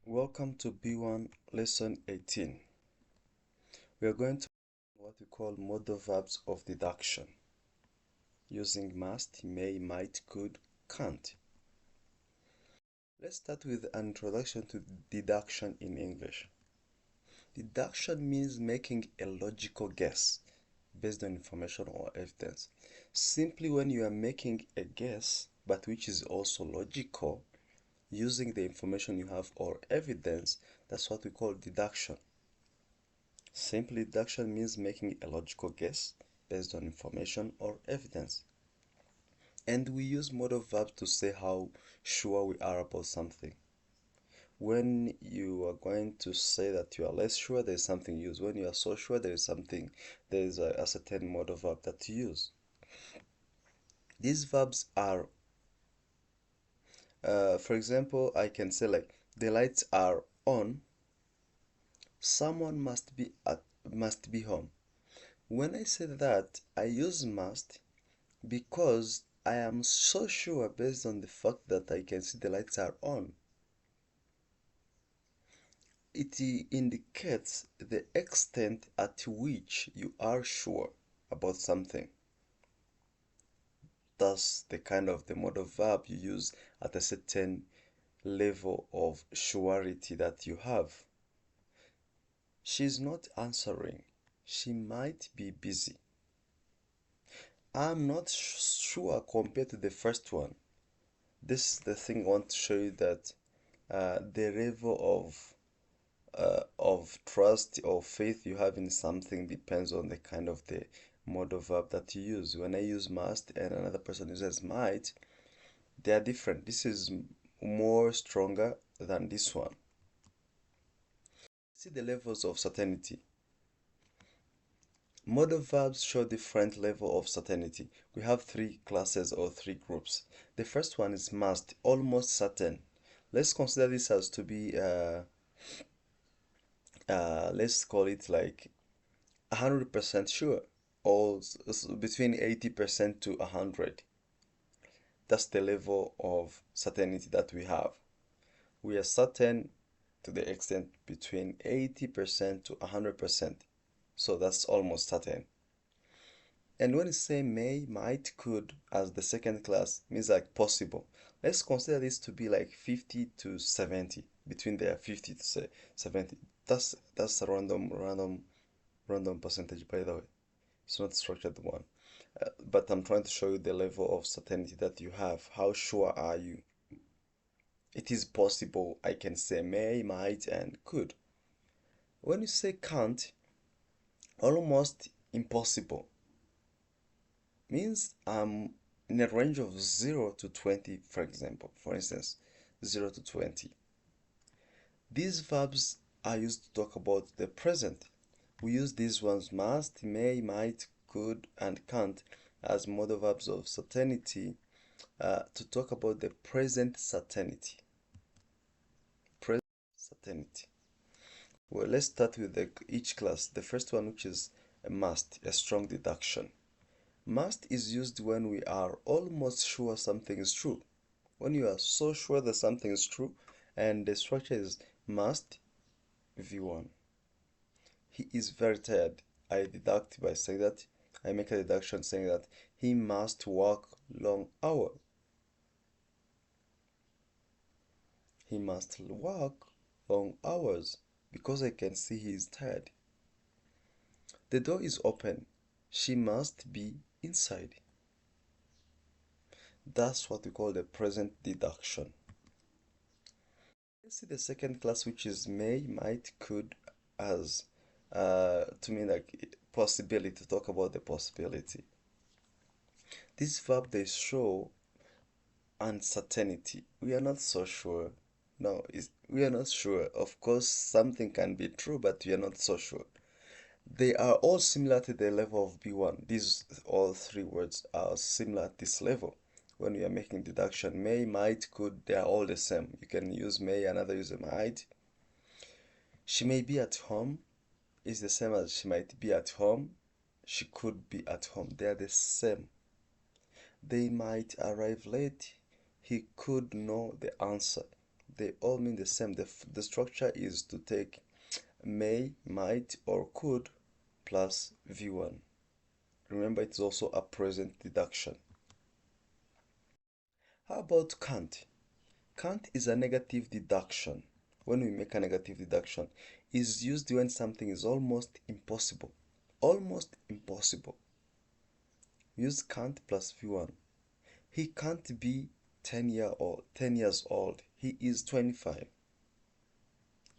Welcome to B1 Lesson 18. We are going to what we call modal verbs of deduction using must, may, might, could, can't. Let's start with an introduction to deduction in English. Deduction means making a logical guess based on information or evidence. Simply when you are making a guess but which is also logical using the information you have or evidence, that's what we call deduction. Simply, deduction means making a logical guess based on information or evidence. And we use modal verbs to say how sure we are about something. When you are going to say that you are less sure, there is something used. When you are so sure, there is a certain modal verb that you use. These verbs are, for example, I can say like, the lights are on, someone must be home. When I say that, I use must because I am so sure based on the fact that I can see the lights are on. It indicates the extent at which you are sure about something. Thus, the modal verb you use at a certain level of surety that you have. She's not answering. She might be busy. I'm not sure compared to the first one. This is the thing I want to show you that the level of trust or faith you have in something depends on the kind of the modal verb that you use. When I use must and another person uses might, they are different. This is more stronger than this one. See the levels of certainty. Modal verbs show different level of certainty. We have three classes or three groups. The first one is must, almost certain. Let's consider this as to be let's call it like 100% sure, or between 80% to 100. That's the level of certainty that we have. We are certain to the extent between 80% to 100%. So that's almost certain. And when you say may, might, could as the second class, means like possible. Let's consider this to be like 50 to 70, between there 50 to 70. That's a random percentage, by the way. It's not structured one. But I'm trying to show you the level of certainty that you have. How sure are you? It is possible. I can say may, might, and could. When you say can't, almost impossible means I'm in a range of 0 to 20, for example. For instance, 0 to 20. These verbs are used to talk about the present. We use these ones must, may, might, could, and can't as modal verbs of certainty to talk about the present certainty. Present certainty. Well, let's start with each class. The first one, which is a must, a strong deduction. Must is used when we are almost sure something is true. When you are so sure that something is true, and the structure is must V1. He is very tired. I deduct by saying that. I make a deduction saying that he must work long hours. He must work long hours because I can see he is tired. The door is open. She must be inside. That's what we call the present deduction. Let's see the second class, which is may, might, could, as to mean like possibility, to talk about the possibility. This verb, they show uncertainty. We are not so sure. No, we are not sure. Of course, something can be true, but we are not so sure. They are all similar to the level of B1. These all three words are similar at this level. When we are making deduction, may, might, could, they are all the same. You can use may, another use might. She may be at home is the same as she might be at home. She could be at home. They are the same. They might arrive late. He could know the answer. They all mean the same. The structure is to take may, might, or could plus V1. Remember, it's also a present deduction. How about can't? Can't is a negative deduction. When we make a negative deduction, is used when something is almost impossible. Almost impossible. Use can't plus V1. He can't be 10 years old. He is 25.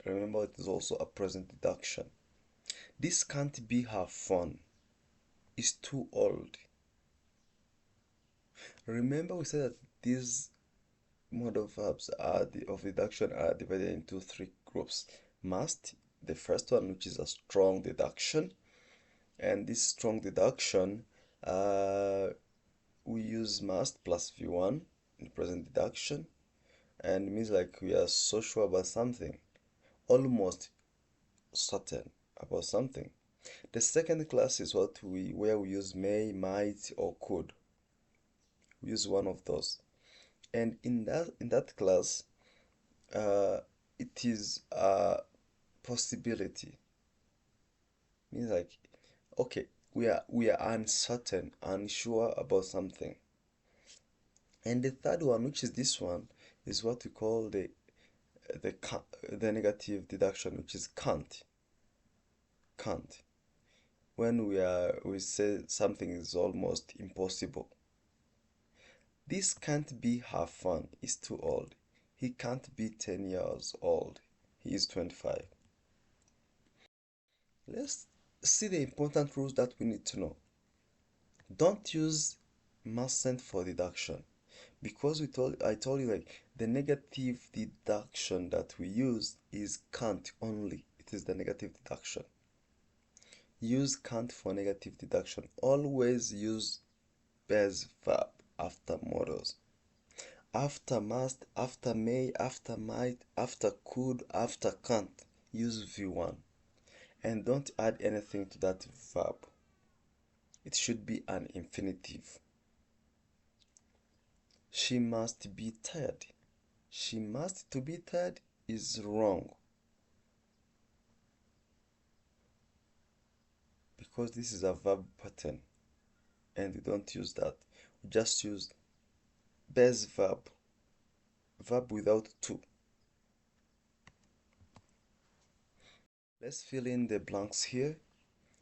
Remember, it is also a present deduction. This can't be her phone. It's too old. Remember, we said that these modal verbs of deduction are divided into three groups. Must, the first one, which is a strong deduction, and this strong deduction, we use must plus V1 in present deduction, and it means like we are so sure about something, almost certain about something. The second class is where we use may, might, or could. We use one of those, and in that class, it is a possibility. Means like, okay, we are uncertain, unsure about something. And the third one, which is this one, is what we call the negative deduction, which is can't. Can't. When we say something is almost impossible. This can't be her fun. He's too old. He can't be 10 years old. He is 25. Let's see the important rules that we need to know. Don't use mustn't for deduction, because I told you like the negative deduction that we use is can't only. It is the negative deduction. Use can't for negative deduction. Always use base verb after modals. After must, after may, after might, after could, after can't. Use V1. And don't add anything to that verb. It should be an infinitive. She must be tired. She must to be tired is wrong, because this is a verb pattern and we don't use that. We just use base verb without to. Let's fill in the blanks here.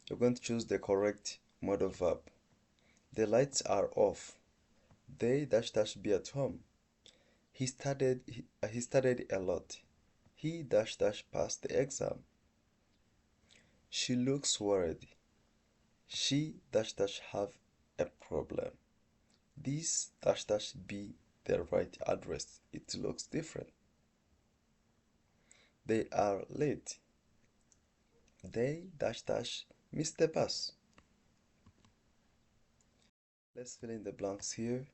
You're going to choose the correct modal verb. The lights are off. They dash dash be at home. He studied a lot. He dash dash passed the exam. She looks worried. She dash dash have a problem. This dash dash be the right address. It looks different. They are late. They dash dash missed the bus. Let's fill in the blanks here.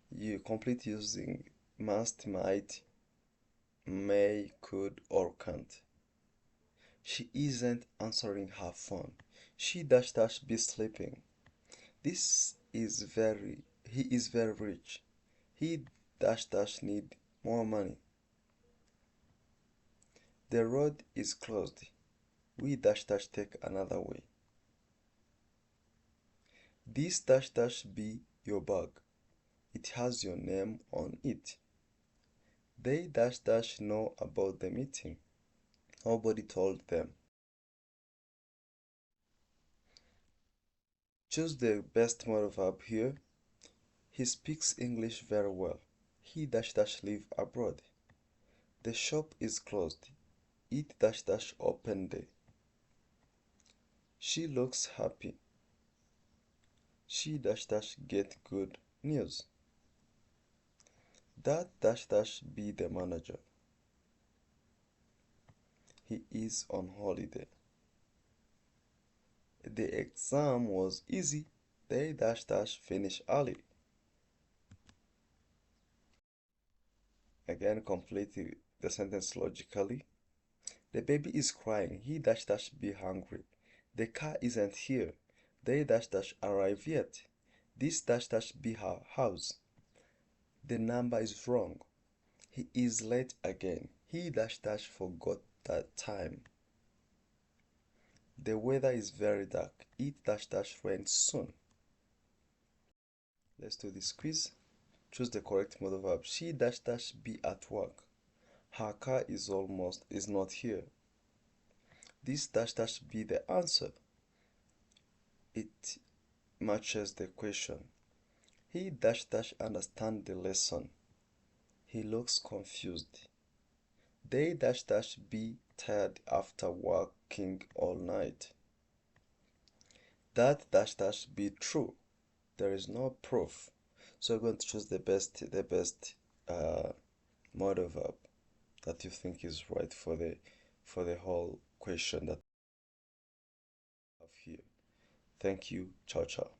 You complete using must, might, may, could, or can't. She isn't answering her phone. She dash dash be sleeping. He is very rich. He dash dash need more money. The road is closed. We dash dash take another way. This dash dash be your bag. It has your name on it. They dash dash know about the meeting. Nobody told them. Choose the best modal verb here. He speaks English very well. He dash dash live abroad. The shop is closed. It dash dash open day. She looks happy. She dash dash get good news. That dash dash be the manager. He is on holiday. The exam was easy. They dash dash finish early. Again, complete the sentence logically. The baby is crying. He dash dash be hungry. The car isn't here. They dash dash arrive yet. This dash dash be her house. The number is wrong. He is late again. He dash dash forgot that time. The weather is very dark. It dash dash rains soon. Let's do this quiz. Choose the correct modal verb. She dash dash be at work. Her car is not here. This dash dash be the answer. It matches the question. He dash dash understand the lesson. He looks confused. They dash dash be tired after working all night. That dash dash be true. There is no proof. So we're going to choose the best modal verb that you think is right for the whole question that I have here. Thank you. Ciao ciao.